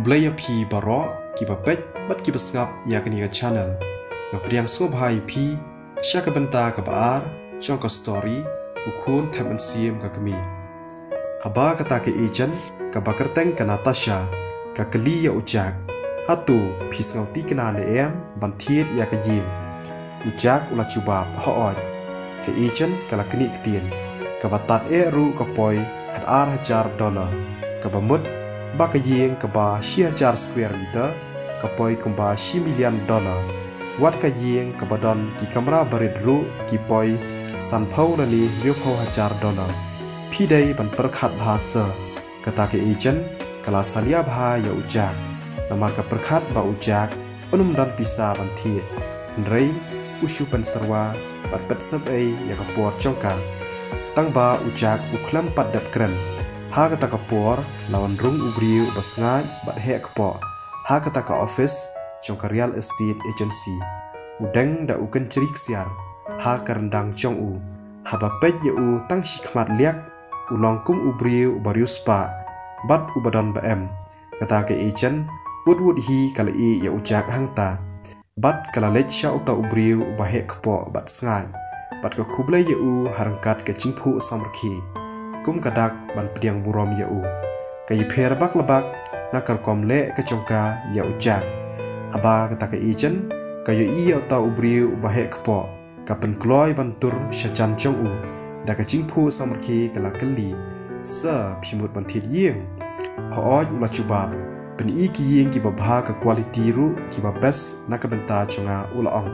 Kublaya pi baro kiba pet bat kiba ngap ya kani ka channel ngapriang so bhai pi sha ka benta ka baar chong ka story ukun thaman sim ka kami haba kata ke agent ka bakarteng ka Natasha ka kali ya ujak hatu pi ngauti kana le em bantiet ya ka yim ujak ula chuba hooj ke agent kala kini ktien ka batat ru ka poi $1,000 ka bamut ba ka yeng ka ba $1,000 square meter ka poi kumba $1 million wat ka yeng ka badon ki kamera barid ru ki poi san phau na ni $1,000 pi dai ban perkhat bahasa kata ke agent kala salia bha ya ujak namar ka perkhat ba ujak unum dan pisa ban thiet rei usu pen serwa bat pet sab ai ya ka por chongka tang ba ujak uklam pat dap kren ha kata ka por lawan rung ubriu basngai bat he kpo ha kata ka office chong ka real estate agency udeng da uken cerik siar ha karendang chong u ha ba pet ye u tang shikmat liak ulong kum ubriu barius pa bat ubadan ba em kata ke agent wood hi kala i ya ujak hangta bat kala lech sha uta ubriu ba he kpo bat sngai bat ka khublai ye u harangkat ke chingphu samrkhi kum kadak ban priang burom ya u kai pher bak labak nakar kom le ka chongka ya ujak aba kata ka agent kayo i ta ubriu bahe kpo kapen kloi bantur shachan chong u da ka chingphu samrkhi kala kali sa phimut ban thit yeng hooj ula chuba pen i ki yeng ki babha ka quality ru ki ba best na ka benta chonga ula ong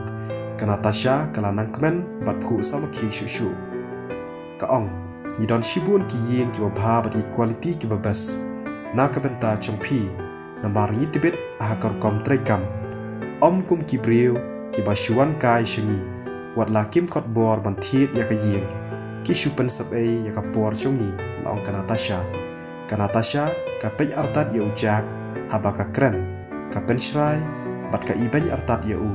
kana Natasha kala nangkmen bat phu samrkhi shu ka ong ni don shibun ki yeng ki babha bat equality ki babas na ka benta chongpi nambar ni tibet ha kar kom trekam om kum ki breu ki bashuan kai shangi wat la kim kot bor ban thiet ya ka yeng ki shupen sap ai ya ka por chongi laong ka Natasha ka pej artat ya ujak haba ka kren ka pen shrai bat ka ibany artat ya u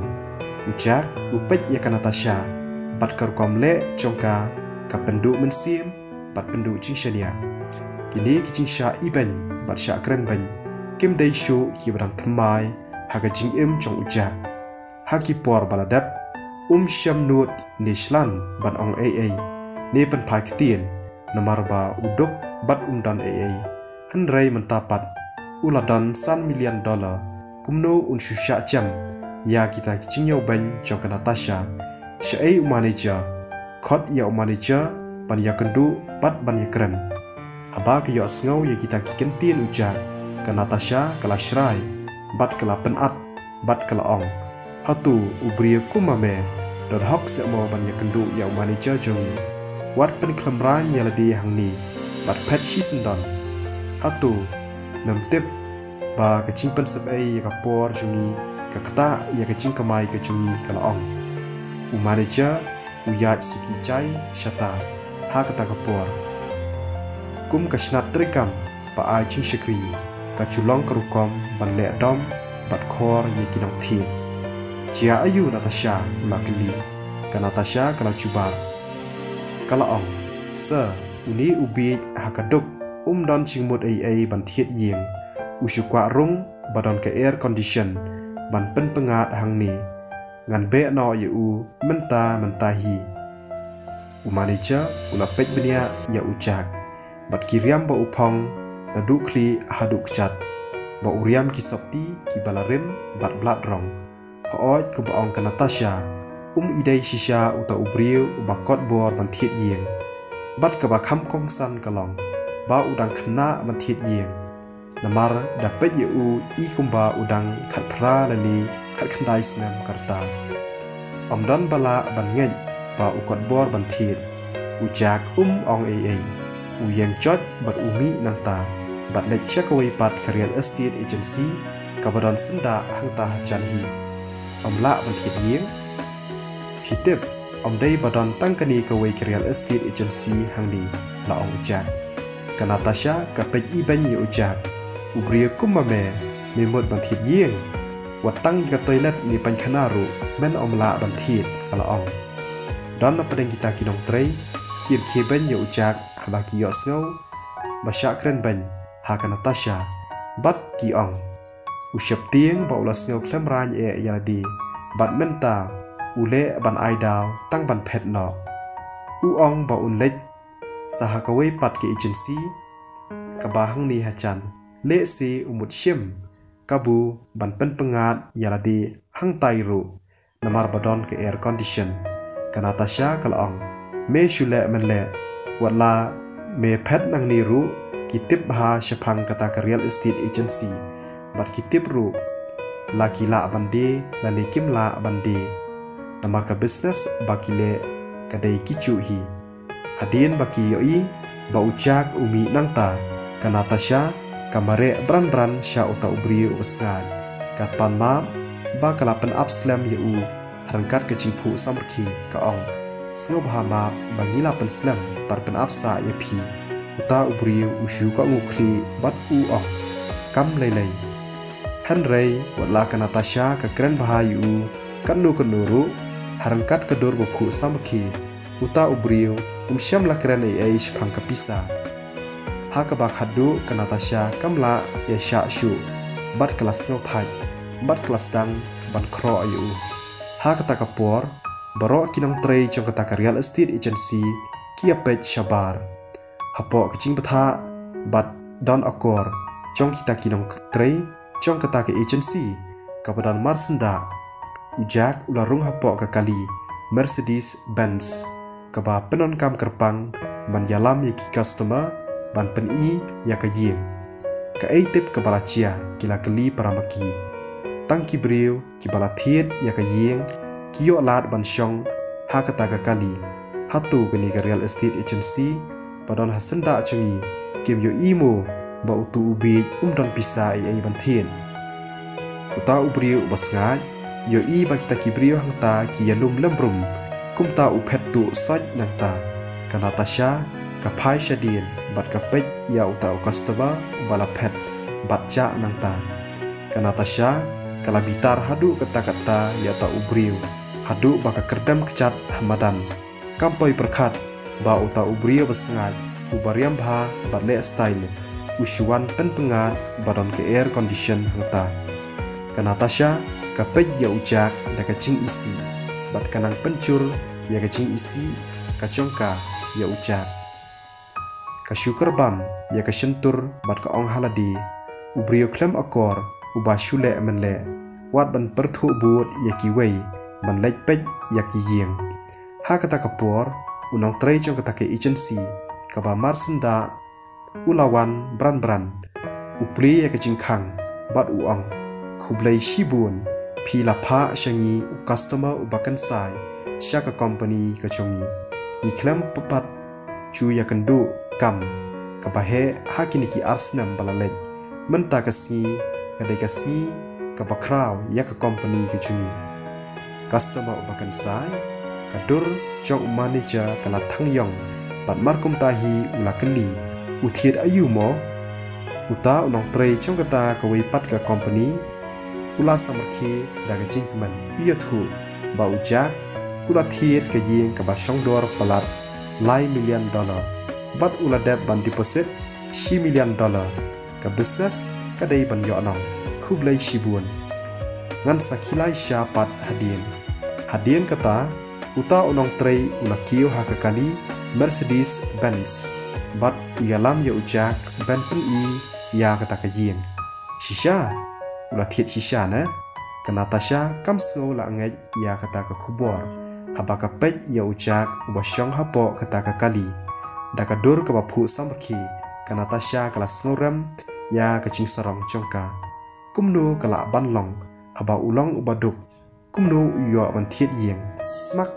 ujak upej ya ka Natasha bat kar kom le chongka ka pendu mensim bat pendu chingshania kini ki chingsha iben bat sha kren ban kim dai shu ki bran thamai ha ka jing em chong ujak ha ki por baladap sham nut nishlan ban ong ai ne pen phai ktien namar ba udok bat dan ai hanrai mentapat uladan $1 million kumno shusha cham ya kita ki chingyau ban chong ka Natasha sha ai manager khot ya manager ban ya kendu bat ban ya keren haba ke yo sngaw ya kita ki kentien ujak ka Natasha kala shrai bat kala penat bat kala ong hatu ubri kumame dot hok se mo ban ya kendu ya manager jongi wat pen klamran ya ladi hangni bat pet shi sendon hatu nam tip ba ka chingpen sab ai ya ka por jongi ka kata ya ka ching kamai ka jongi kala ong manager uyat suki chai shata ha kata kapor kum ka snat trekam pa ai ching shikri ka chulong karukom ban le dom bat khor ye kinong thi chia ayu Natasha makli ka Natasha kala chubar kala ong sa uni ubi hakaduk don chingmut ai ban thiet yeng usukwa rung badon ka air condition ban pen pengat hangni ngan be no ye u menta hi manager ula pej benia ya ujak bat kiriam ba upong na dukli haduk chat ba uriam ki sopti ki balarim bat blat rong hooj ko baong ka Natasha idai shisha uta ubriu ba kot bor ban thiet yeng bat ka ba kham kong san kalong ba udang khna ban thiet yeng namar da pej ye u I kumba udang khat phra lani khat khandai snam karta dan bala ban ngej ba ukot bor ban thiet ujak ong ai uyeng chot bat umi nangta bat lech chakawai pat ka real estate agency ka badan senda hangta chan hi la ban thiet yeng hitep dai badan tangkani ka wai ka real estate agency hangni la ong ujak ka Natasha ka pej iban ye ujak ubri kumame memot ban thiet yeng watang ka toilet ni pankhanaru men la ban thiet kala ong dan padeng kita kinong trei kir kheben ya ujak haba ki yo sngaw ba sha kren ban ha ka Natasha bat ki ong usyap tiang ba ulas ngau klem rany yaladi bat menta ule ban aidaw tang ban phet no ong ba unlek sahakawai pat ke agency kabahang ni hachan le si umut syem kabu ban pen pengat yaladi hang tairu namar badon ke air condition kanatasha kalong me shule menle wala me phet nang niru kitip ha syapang kata ke real estate agency bat kitip ru laki la bandi dan kim la bandi namar ka business bakile kadai kicu hi hadin baki yoi ba ucak umi nangta kanatasha kamare bran sya uta ubri usngan kat pan ma ba kalapan upslam yu harangkat kecingpu samrki kaong snob hama bangila pen slam par pen upsa yapi uta ubri usyu ka ngukli bat ong kam lelei Henry wala kanatasha ka kren bahayu kanu kenuru harangkat kedur buku samrki uta ubri syam la kren ai shpang kapisa ha ka ba khadu kanatasha kamla ya sha shu bat kelas ngau thai bat kelas dang ban kro ayu ha kata kapor baro kinong trei chong kata real estate agency kia pet shabar hapo kaching batha bat don akor chong kita kinong trei chong kata ke agency kapadan marsenda ujak ularung hapo ke kali Mercedes Benz kaba penon kam kerpang ban yalam yaki customer ban peni ya ka yim ka eitip kepala cia kila keli paramaki tangki brio kibala thiet ya ka ying kiyo lat ban shong ha kata ka kali hatu beni ka real estate agency padon hasenda chungi kim yo imo ba utu ubi don pisa ai ban thien uta ubrio basngaj yo i ba kita kibrio hangta ki yalum lembrum kumta uphet tu saj nangta kanatasha ka phai shadin bat ka pej ya uta customer bala phet batcha nangta kanatasha kala bitar hadu kata-kata ya ta ubrio hadu ba ka kerdam kecat hamadan kampoi perkhat ba uta ubrio basngaj ubariam bha batle style usyuan pentengat badon ke air condition hangta kanatasha ka pej ya ujak da kacing isi bat kanang pencur ya kacing isi kacongka ya ujak ka syukur bam ya ka syentur bat ka ong haladi ubrio klem akor uba shule menle wat ban perthu but ya ki wei man lek pej ya ki yeng ha kata kapor unong trei chong kata ke agency ka ba marsenda ulawan bran upli ya kacing khang bat uang khublai shibun pila pha shangi customer ubakan sai shaka company kachongi iklam papat chu ya kandu kam kabahe hakini ki arsnam balalek menta kasni kadai kasni kabakraw ya ka company kachongi customer ubakan sai kadur chong manager kala thangyong bat markum tahi ulakeli uthiet ayumo uta unong trei chong kata kawai pat ka company ula samarki daga jingkman iyathu ba ujak ula thiet ka yeng ka ba shongdor palar $1 million bat ula deb ban deposit $1 million ka business kadai ban yo anong khublai shibun ngan sakhilai syapat hadien kata uta unong trei ula kiyo ha ka kali Mercedes Benz bat uyalam ya ujak ban pen i ya kata ka yeng shisha ula thiet shisha na kanatasha kam sngo la ngej ya kata ka khubor haba ka pej ya ujak uba shong hapo kata ka kali daka dur ka baphu samrki kanatasha kala sngoram ya ka ching sarong chongka kumno kala banlong haba ulong ubaduk kumno yo ban thiet yeng smak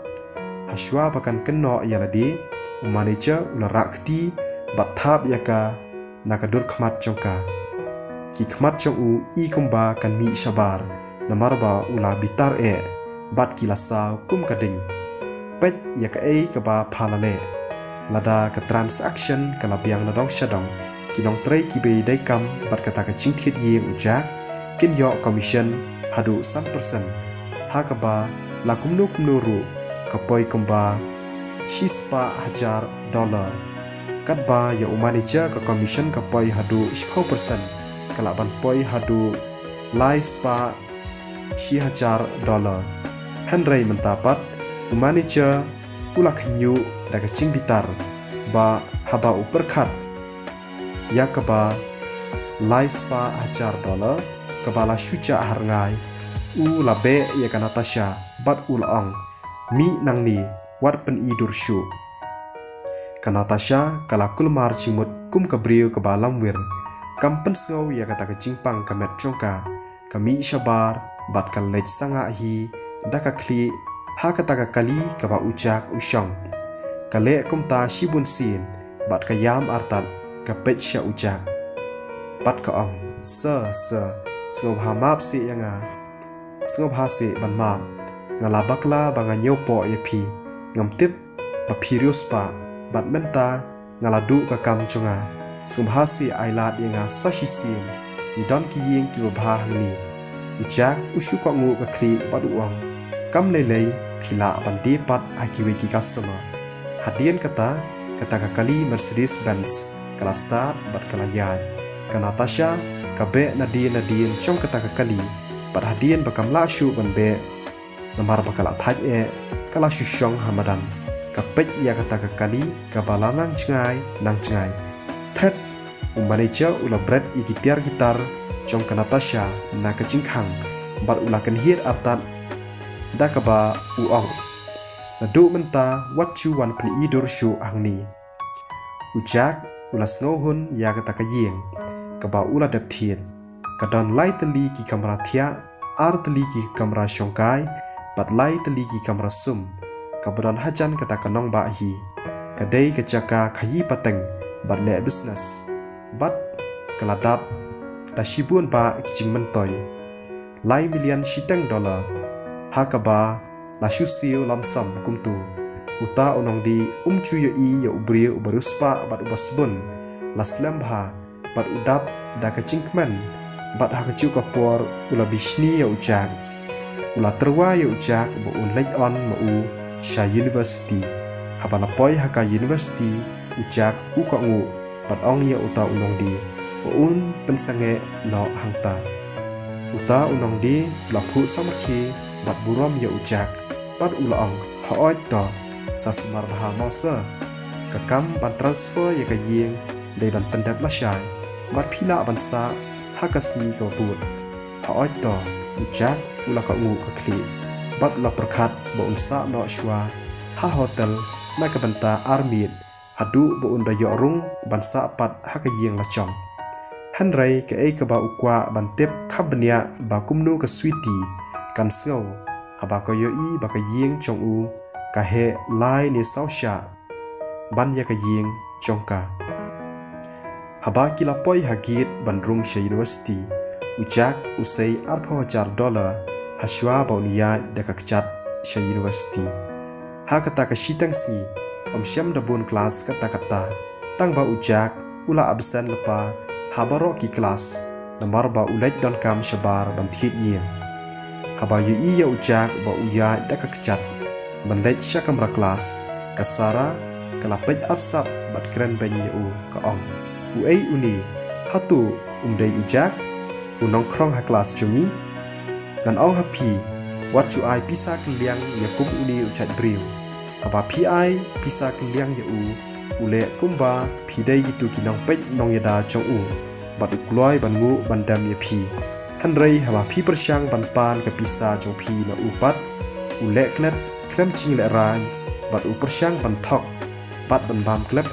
hashwa bakan kenno ya ladi manager ula rakti bat thap yaka nakadur khmat chongka ki khmat chong u i kumba kan mi shabar namarba ula bitar bat kilasa kum kading pet yaka ka ba phalale lada ka transaction kala biang na dong shadong kinong trei ki be dai kam bat kata ka ching thiet ye ujak kin yo commission hadu 1% ha ka ba la kumnu ru ka poi kumba $1,000 kadba ya manager ka commission ka poi hadu 10% kala ban poi hadu lai spa $1,000. Henry mentapat manager ula kenyu da kecing bitar ba haba uperkat ya keba lai spa $1,000 kebala syuca harngai u labe ya ka Natasha bat ulaong mi nang ni wat pen idur syu ka Natasha kala kulmar cimut kum kebriu kebalam wir kampen sngau ya kata kecingpang kamet congka kami syabar bat kalej sanga hi daka kli ha kata kali kaba ucak usyong kale kumta shibun sin bat kayam artat kapet sya ucak bat kaong sngau hamap si yanga sngau hasi ban mam ngalabakla banga nyopo yepi ngamtip bapirius pa bat menta ngaladu ka kam chunga sumhasi ailat yanga sashisin idon ki ying ki babha ni ucak usu ko ngu ka kli bat uang kam lelei phila bandi pat akiwe ki customer hadian kata kali Mercedes Benz kala start bat kala yan ka Natasha kabe nadin chong kata kali pat hadian bakam la shu ban be namar bakala thaj kala shushong hamadan kapet ya kata kali kabalanan cengai nang cengai thread manager ula bread ikitar gitar chong ka Natasha na kecingkhang bat ula kenhir artat da kaba uong nadu menta what you want pen idur shu angni ucak ula sngohun ya kata kayeng kaba ula dapthiet kadon lai teli ki kamera thia ar teli ki kamera shongkai bat lai teli ki kamera sum kabron hajan kata kanong ba hi kadai kecaka khayi pateng bat le business bat kaladap da shibun ba kicing mentoy lai million $1 hakaba la shusiu lamsam kumtu uta onong di umchu yo i yo ubri ubaruspa bat ubasbun la slambha bat udap da kecingkmen bat hakachu kapor ula bishni yo ucak ula terwa yo ucak bo unlek on mau Sha University habala poi haka University ucak u ko ngu bat ong ya uta unong di un pensange no hangta uta unong di laphu samakhi bat burom ya ucak bat ulaong haot to sasumar baha mosa kakam ban transfer ya kayeng dei ban pendap lasyai bat phila ban sa hakasmi ko put haot to ucak ula ko ngu kakli bat la perkat bo unsa no shwa ha hotel na ka banta armit hadu bo unda yorung bansa pat ha ka yeng la chong hanrai ke e ka ba ukwa bantep khabnya ba kumnu ka sweetie kan sngau haba ko yo i ba ka yeng chong u ka he lai ni sausha ban ya ka yeng chongka haba kila poi hagit bandrung Sha University ucak usai $4,000 haswa baunia deka kecat Sha University ha kata ka shitang sngi syam da bun kelas kata tang ba ujak ula absen lepa habaro ki kelas namar ba ulait don kam shabar banthit yeng haba yu i ya ujak ba uya deka kecat banlait sya kamra kelas kasara kalapet arsap bat keren banyi u ka ong u ei uni hatu umdai ujak unong krong ha kelas chungi dan ong happy what you I pisa keliang ya kum uni ucat briu haba pi I pisa keliang ya u ule kumba pi dai gitu kinong pet nong ya da chong u bat ukloi ban ngu bandam ya pi hanrei haba pi persyang ban pan ke pisa chong pi na upat ule klet klem ching le ran bat u persyang ban thok bat ban bam klep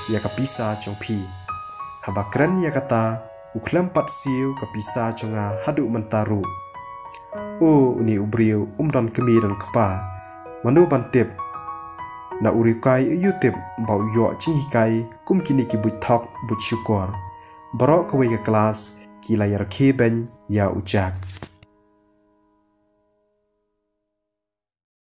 ya ka pisa chong pi haba kren ya kata uklem pat siu ke pisa chonga hadu mentaru uni ubriu umdan kemi dan kepa manu bantip na urikai youtube bau yo cinghikai kum kini ki but thok but syukur barok ke kelas ki layar ke ben ya ucak